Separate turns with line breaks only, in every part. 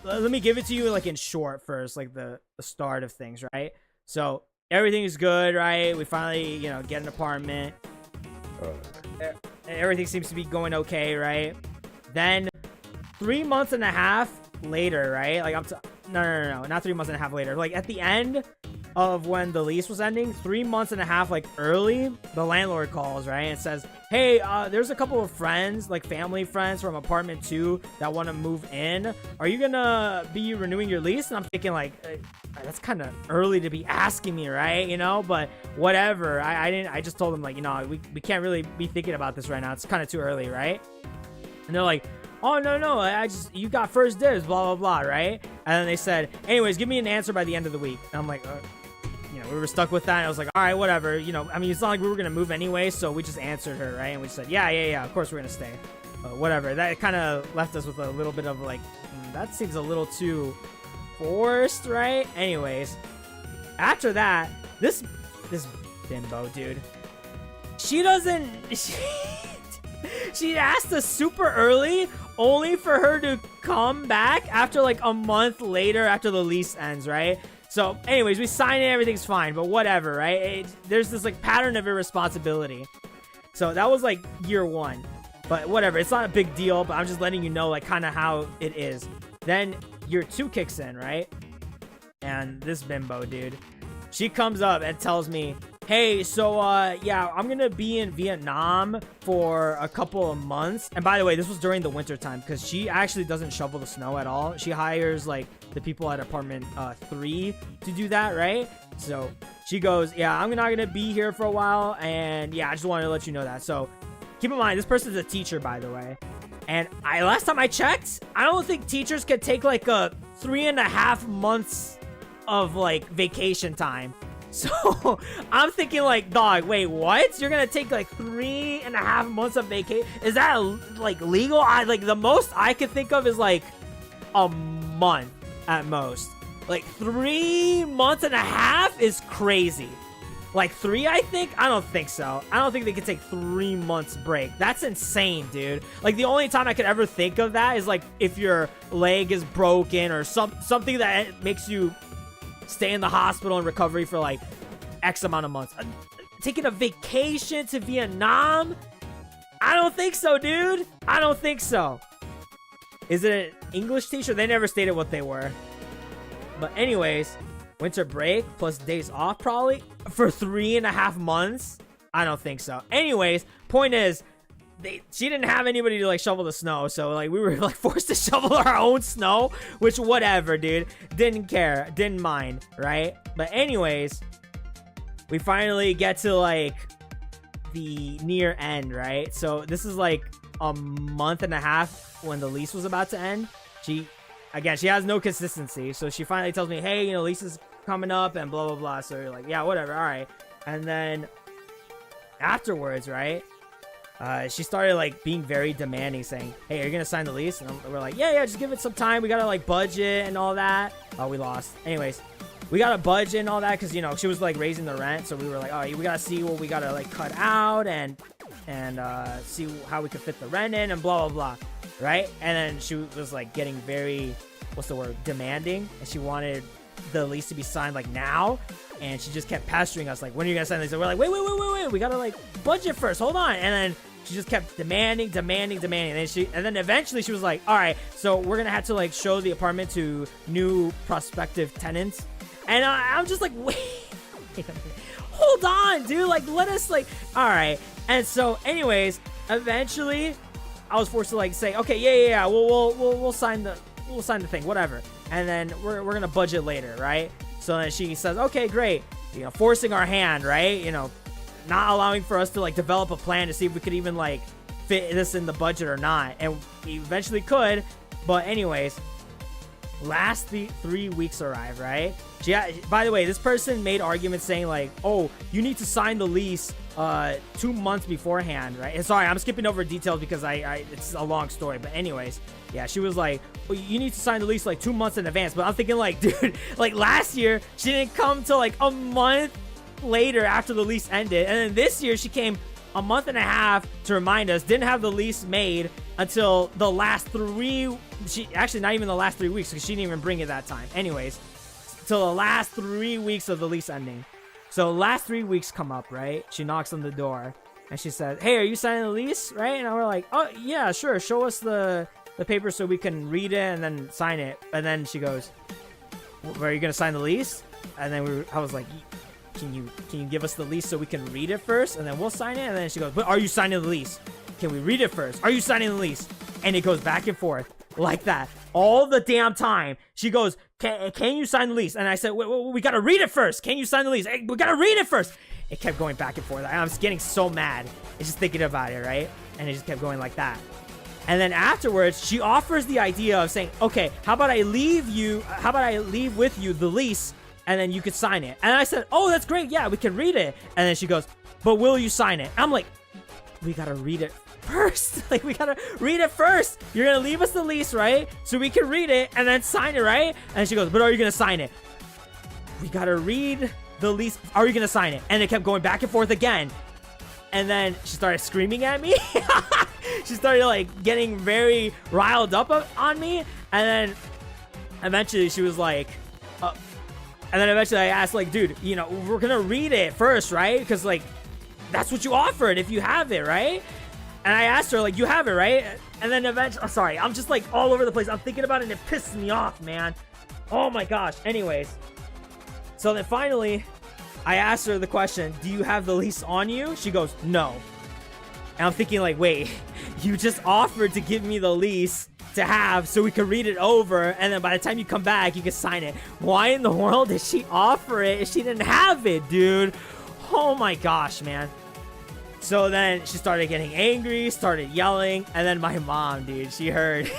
let me give it to you like in short first, like the start of things, right? So everything is good, right? We finally, get an apartment. Everything seems to be going okay, right? Then 3 months and a half later, right? Like no, not 3 months and a half later. Like at the end of when the lease was ending, 3 months and a half like early, the landlord calls, right, and says, hey, there's a couple of friends, like family friends from apartment 2 that want to move in. Are you gonna be renewing your lease? And I'm thinking like, that's kind of early to be asking me, right? But whatever. I just told them like, we can't really be thinking about this right now. It's kind of too early, right? And they're like, oh, no, you got first dibs, blah, blah, blah, right? And then they said, anyways, give me an answer by the end of the week. And I'm like, we were stuck with that. And I was like, all right, whatever. It's not like we were going to move anyway. So we just answered her, right? And we said, yeah, of course we're going to stay. Whatever. That kind of left us with a little bit of like, that seems a little too forced, right? Anyways, after that, this bimbo, dude, she asked us super early only for her to come back after like a month later after the lease ends, right? So anyways, we sign it, everything's fine, but whatever, right? There's this like pattern of irresponsibility. So that was like year 1, but whatever, it's not a big deal, but I'm just letting you know like kind of how it is. Then year 2 kicks in, right? And this bimbo, dude, she comes up and tells me, hey, so yeah, I'm gonna be in Vietnam for a couple of months. And by the way, this was during the winter time because she actually doesn't shovel the snow at all. She hires like the people at apartment 3 to do that, right? So she goes, yeah, I'm not gonna be here for a while, and yeah, I just wanted to let you know that. So keep in mind, this person's a teacher, by the way. And last time I checked, I don't think teachers could take like a 3.5 months of like vacation time. So I'm thinking like, dog, wait, what? You're gonna take like 3.5 months of vacation? Is that like legal? Like the most I could think of is like a month at most. Like 3 months and a half is crazy. Like 3, I think? I don't think so. I don't think they could take 3 months break. That's insane, dude. Like the only time I could ever think of that is like if your leg is broken or something that makes you stay in the hospital in recovery for like X amount of months. Taking a vacation to Vietnam? I don't think so, dude. I don't think so. Is it an English teacher? They never stated what they were. But anyways, winter break plus days off probably for 3.5 months? I don't think so. Anyways, point is, she didn't have anybody to like shovel the snow, so like we were like forced to shovel our own snow, which whatever, dude, didn't care, didn't mind, right? But anyways, we finally get to like the near end, right? So this is like a month and a half when the lease was about to end. She has no consistency, so she finally tells me, hey, lease is coming up and blah blah blah. So you're like, yeah, whatever, all right. And then afterwards, right, she started like being very demanding, saying, hey, are you gonna sign the lease? And we're like, yeah, just give it some time, we gotta like budget and all that. Oh, we lost. Anyways, we gotta budget and all that because she was like raising the rent, so we were like, oh, we gotta see what we gotta like cut out and see how we could fit the rent in and blah blah blah, right? And then she was like getting very, what's the word, demanding, and she wanted the lease to be signed like now. And she just kept pestering us like, when are you gonna sign the lease? And we're like, wait, we gotta like budget first, hold on. And then she just kept demanding. And then eventually she was like, all right, so we're gonna have to like show the apartment to new prospective tenants. And I'm just like, wait a minute. Hold on, dude, like let us like, all right. And so anyways, eventually I was forced to like say, okay, yeah, we'll sign the thing, whatever. And then we're gonna budget later, right? So then she says, okay, great, forcing our hand, right? Not allowing for us to like develop a plan to see if we could even like fit this in the budget or not. And we eventually could, but anyways, last 3 weeks arrived, right? By the way, this person made arguments saying like, oh, you need to sign the lease 2 months beforehand, right? And sorry, I'm skipping over details because it's a long story, but anyways, yeah, she was like, well, you need to sign the lease like 2 months in advance. But I'm thinking like, dude, like last year she didn't come till like a month later after the lease ended, and then this year she came a month and a half to remind us, didn't have the lease made, until the last 3. Actually, not even the last 3 weeks, because she didn't even bring it that time. Anyways, till the last 3 weeks of the lease ending. So last 3 weeks come up, right? She knocks on the door and she said, "Hey, are you signing the lease?" Right? And we're like, "Oh yeah, sure. Show us the paper so we can read it and then sign it." And then she goes, "Are you gonna sign the lease?" And then I was like, Can you give us the lease so we can read it first and then we'll sign it?" And then she goes, "But are you signing the lease? Can we read it first? Are you signing the lease?" And it goes back and forth like that all the damn time. She goes, can you sign the lease?" And I said, we gotta read it first. Can you sign the lease? Hey, we gotta read it first. It kept going back and forth. I was getting so mad. It's just thinking about it, right? And it just kept going like that. And then afterwards, she offers the idea of saying, "Okay, how about I leave with you the lease, and then you could sign it." And I said, "Oh, that's great. Yeah, we can read it." And then she goes, "But will you sign it?" I'm like, we gotta read it first. Like, we gotta read it first. You're gonna leave us the lease, right? So we can read it and then sign it, right? And she goes, "But are you gonna sign it?" We gotta read the lease. Are you gonna sign it? And it kept going back and forth again. And then she started screaming at me. She started like getting very riled up on me. And then eventually she was like, and then eventually I asked, like, "Dude, you know, we're gonna read it first, right? Because like that's what you offered if you have it, right?" And I asked her, like, "You have it, right?" And then eventually, sorry, I'm just like all over the place. I'm thinking about it and it pisses me off, man. Oh my gosh. Anyways, so then finally I asked her the question, "Do you have the lease on you?" She goes, "No." And I'm thinking, like, wait, you just offered to give me the lease to have so we could read it over, and then by the time you come back you can sign it. Why in the world did she offer it if she didn't have it, dude? Oh my gosh, man. So then she started getting angry, started yelling, and then my mom, dude, she heard.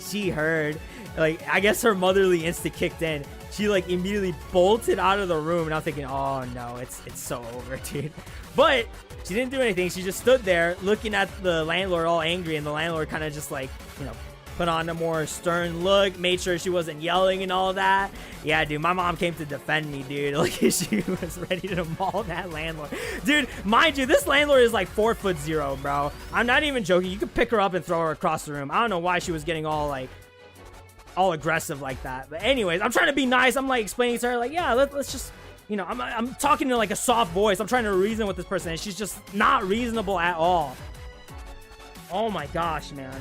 She heard. Like, I guess her motherly instinct kicked in. She like immediately bolted out of the room, and I'm thinking, oh no, it's so over, dude. But she didn't do anything. She just stood there looking at the landlord all angry, and the landlord kind of just like, you know, put on a more stern look, made sure she wasn't yelling and all that. Yeah, dude, my mom came to defend me, dude. Like, she was ready to maul that landlord. Dude, mind you, this landlord is like 4'0", bro. I'm not even joking. You could pick her up and throw her across the room. I don't know why she was getting all aggressive like that. But anyways, I'm trying to be nice. I'm like explaining to her, like, yeah, let's just, you know, I'm talking to like a soft voice. I'm trying to reason with this person, and she's just not reasonable at all. Oh my gosh, man.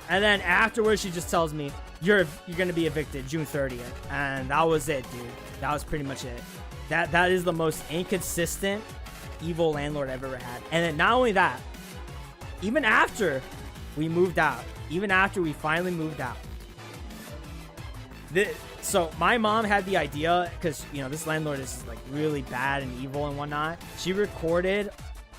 And then afterwards, she just tells me, you're gonna be evicted June 30th. And that was it, dude. That was pretty much it. That is the most inconsistent, evil landlord I've ever had. And then not only that, even after we moved out, even after we finally moved out, so my mom had the idea, because, you know, this landlord is like really bad and evil and whatnot. She recorded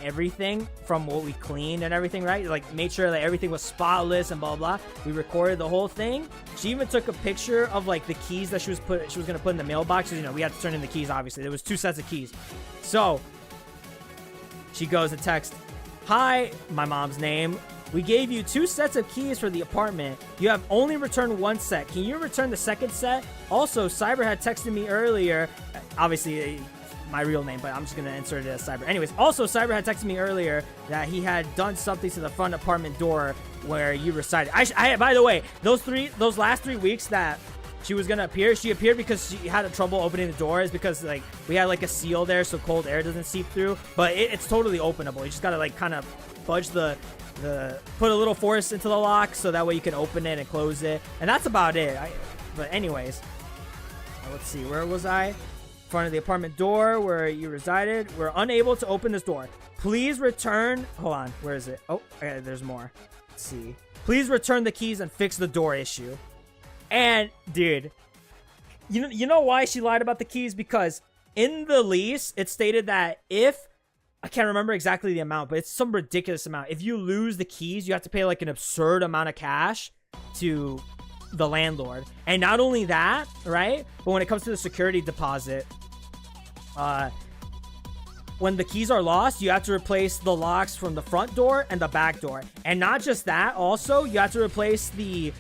everything from what we cleaned and everything, right? Like, made sure that everything was spotless and blah blah. We recorded the whole thing. She even took a picture of like the keys that she was gonna put in the mailbox. You know, we had to turn in the keys. Obviously, there was 2 sets of keys. So she goes and texts, "Hi," my mom's name. "We gave you 2 sets of keys for the apartment. You have only returned 1 set. Can you return the second set? Also, Cyber had texted me earlier." Obviously, my real name, but I'm just gonna insert it as Cyber. Anyways, also Cyber had texted me earlier that he had done something to the front apartment door where you resided. I by the way, those last 3 weeks that she was gonna appear, she appeared because she had trouble opening the doors, because like we had like a seal there so cold air doesn't seep through. But it's totally openable. You just gotta like kind of fudge put a little force into the lock so that way you can open it and close it, and that's about it. But anyways, let's see, where was I? Front of the apartment door where you resided. "We're unable to open this door. Please return." Hold on, where is it? Oh, okay, there's more. Let's see. "Please return the keys and fix the door issue." And dude, you know why she lied about the keys? Because in the lease it stated that if, I can't remember exactly the amount, but it's some ridiculous amount, if you lose the keys, you have to pay like an absurd amount of cash to the landlord. And not only that, right, but when it comes to the security deposit, when the keys are lost, you have to replace the locks from the front door and the back door. And not just that, also you have to replace the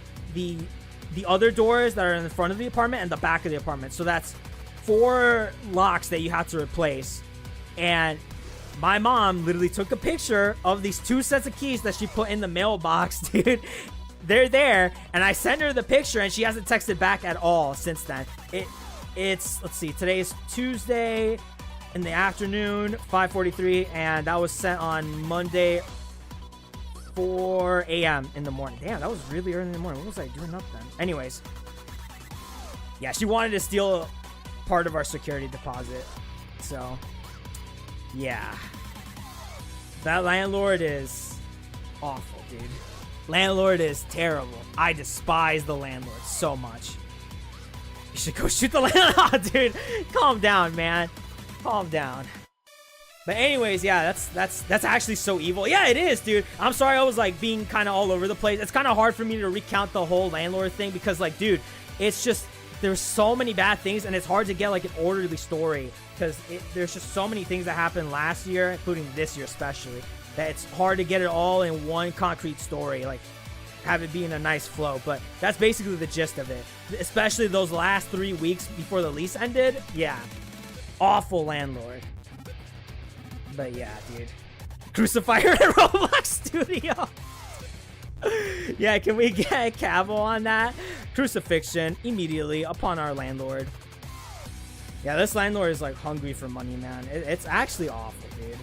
other doors that are in the front of the apartment and the back of the apartment. So that's 4 locks that you have to replace. And my mom literally took a picture of these 2 sets of keys that she put in the mailbox, dude. They're there, and I sent her the picture, and she hasn't texted back at all since then. It's let's see, today is Tuesday in the afternoon, 5:43, and that was sent on Monday, 4 a.m. in the morning. Damn, that was really early in the morning. What was I doing up then? Anyways, yeah, she wanted to steal part of our security deposit. So, yeah. That landlord is awful, dude. Landlord is terrible. I despise the landlord so much. You should go shoot the landlord. Oh, dude, calm down, man. Calm down. But anyways, yeah, that's actually so evil. Yeah, it is, dude. I'm sorry I was like being kind of all over the place. It's kind of hard for me to recount the whole landlord thing because like, dude, it's just there's so many bad things and it's hard to get like an orderly story because there's just so many things that happened last year, including this year especially, that it's hard to get it all in one concrete story, like have it be in a nice flow. But that's basically the gist of it, especially those last 3 weeks before the lease ended. Yeah, awful landlord. But yeah, dude. Crucifier in Roblox Studio. Yeah, can we get a cabo on that? Crucifixion immediately upon our landlord. Yeah, this landlord is like hungry for money, man. It's actually awful, dude.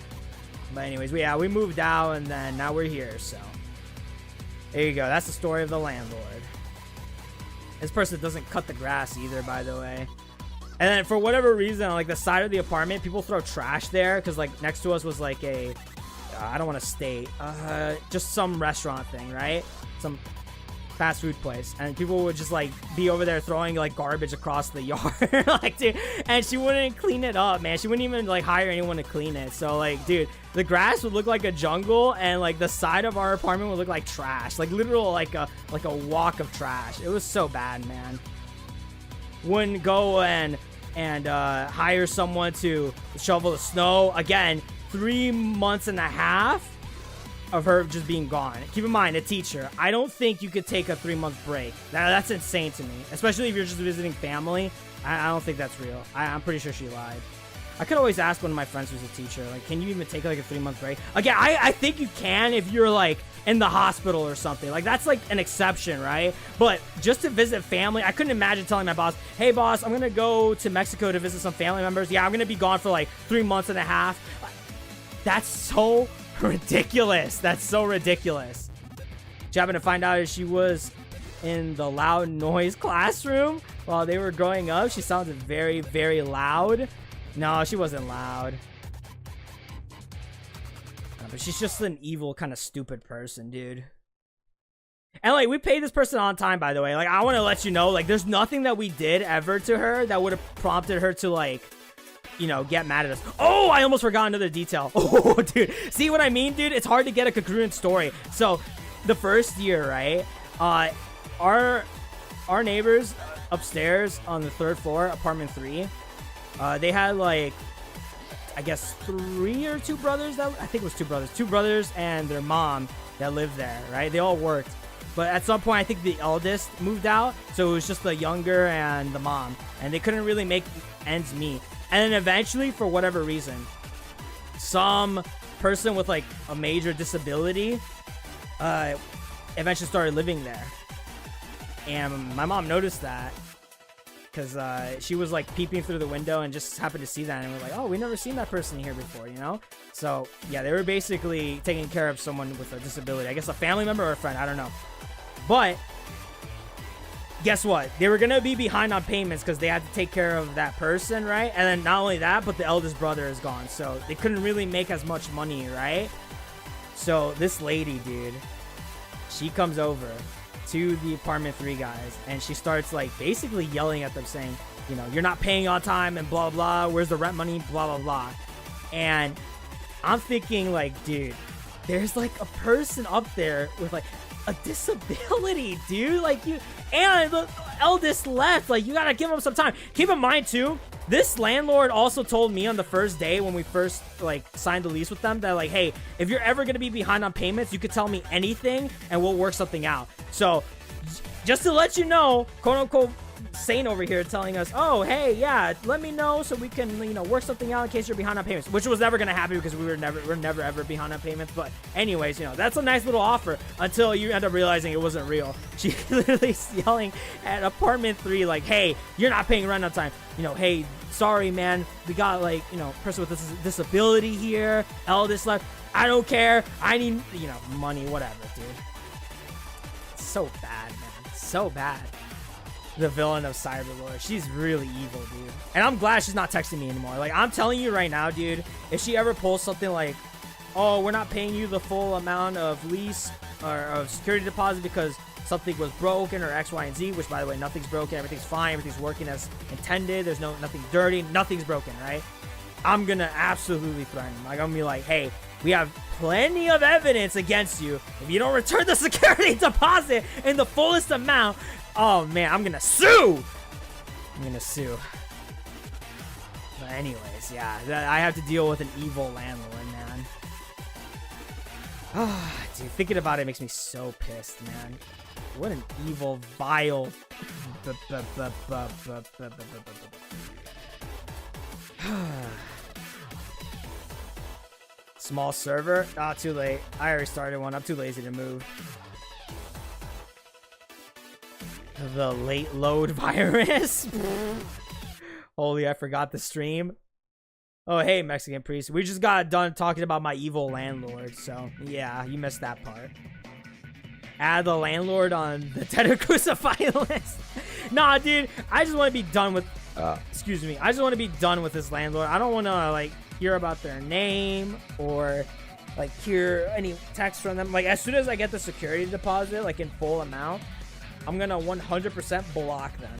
But anyways, we moved out and then now we're here, so. There you go. That's the story of the landlord. This person doesn't cut the grass either, by the way. And then for whatever reason, on like the side of the apartment, people throw trash there because like next to us was like a, I don't want to state, just some restaurant thing, right? Some fast food place, and people would just like be over there throwing like garbage across the yard, like, dude. And she wouldn't clean it up, man. She wouldn't even like hire anyone to clean it. So like, dude, the grass would look like a jungle, and like the side of our apartment would look like trash, like literal like a walk of trash. It was so bad, man. Wouldn't go and hire someone to shovel the snow. Again, 3 months and a half of her just being gone. Keep in mind, a teacher. I don't think you could take a 3-month break. That's insane to me, especially if you're just visiting family. I don't think that's real. I'm pretty sure she lied. I could always ask one of my friends who's a teacher, like, can you even take like a 3-month break? Again, I think you can if you're like in the hospital or something. Like that's like an exception, right? But just to visit family, I couldn't imagine telling my boss, hey boss, I'm gonna go to Mexico to visit some family members. Yeah, I'm gonna be gone for like 3 months and a half. That's so ridiculous. That's so ridiculous. She happened to find out that she was in the loud noise classroom while they were growing up. She sounded very, very loud. No, she wasn't loud. But she's just an evil, kind of stupid person, dude. And like, we paid this person on time, by the way. Like, I want to let you know, like, there's nothing that we did ever to her that would have prompted her to, like, you know, get mad at us. Oh, I almost forgot another detail. Oh, dude. See what I mean, dude? It's hard to get a congruent story. So, the first year, right? Our neighbors upstairs on the 3rd floor, apartment 3, they had, like, I guess 3 or 2 brothers. I think it was 2 brothers. 2 brothers and their mom that lived there, right? They all worked. But at some point, I think the eldest moved out. So it was just the younger and the mom. And they couldn't really make ends meet. And then eventually, for whatever reason, some person with like a major disability eventually started living there. And my mom noticed that because she was like peeping through the window and just happened to see that. And we're like, oh, we never seen that person here before, you know? So yeah, they were basically taking care of someone with a disability. I guess a family member or a friend. I don't know. But guess what? They were going to be behind on payments because they had to take care of that person, right? And then not only that, but the eldest brother is gone. So they couldn't really make as much money, right? So this lady, dude, she comes over to the apartment 3 guys and she starts like basically yelling at them saying, you know, you're not paying on time and blah, blah, where's the rent money, blah, blah, blah. And I'm thinking like, dude, there's like a person up there with like a disability, dude. Like you, and the eldest left. Like you gotta give him some time. Keep in mind too, this landlord also told me on the first day when we first like signed the lease with them that like, hey, if you're ever gonna be behind on payments, you could tell me anything and we'll work something out. So just to let you know, quote unquote, Saint over here telling us, oh, hey, yeah, let me know so we can, you know, work something out in case you're behind on payments, which was never going to happen because we're never ever behind on payments. But anyways, you know, that's a nice little offer until you end up realizing it wasn't real. She literally yelling at apartment 3 like, hey, you're not paying rent on time. You know, hey, sorry, man, we got, like, you know, person with this disability here, eldest left. I don't care. I need, you know, money, whatever, dude. So bad, man. So bad. The villain of Cyberlord. She's really evil, dude. And I'm glad she's not texting me anymore. Like, I'm telling you right now, dude, if she ever pulls something like, oh, we're not paying you the full amount of lease or of security deposit because something was broken or X, Y, and Z, which, by the way, nothing's broken. Everything's fine. Everything's working as intended. There's nothing dirty. Nothing's broken, right? I'm going to absolutely threaten him. Like, I'm going to be like, hey, we have plenty of evidence against you. If you don't return the security deposit in the fullest amount, oh, man, I'm going to sue. I'm going to sue. But anyways, yeah, I have to deal with an evil landlord, man. Ah, dude, thinking about it makes me so pissed, man. What an evil, vile... Small server? Ah, too late. I already started one. I'm too lazy to move. The late load virus? Holy, I forgot the stream. Oh, hey, Mexican priest. We just got done talking about my evil landlord, so yeah, you missed that part. Add the landlord on the Dead or Crucified list. Nah, dude, I just want to be done with... excuse me. I just want to be done with this landlord. I don't want to, like, hear about their name or, like, hear any text from them. Like, as soon as I get the security deposit, like, in full amount, I'm going to 100% block them.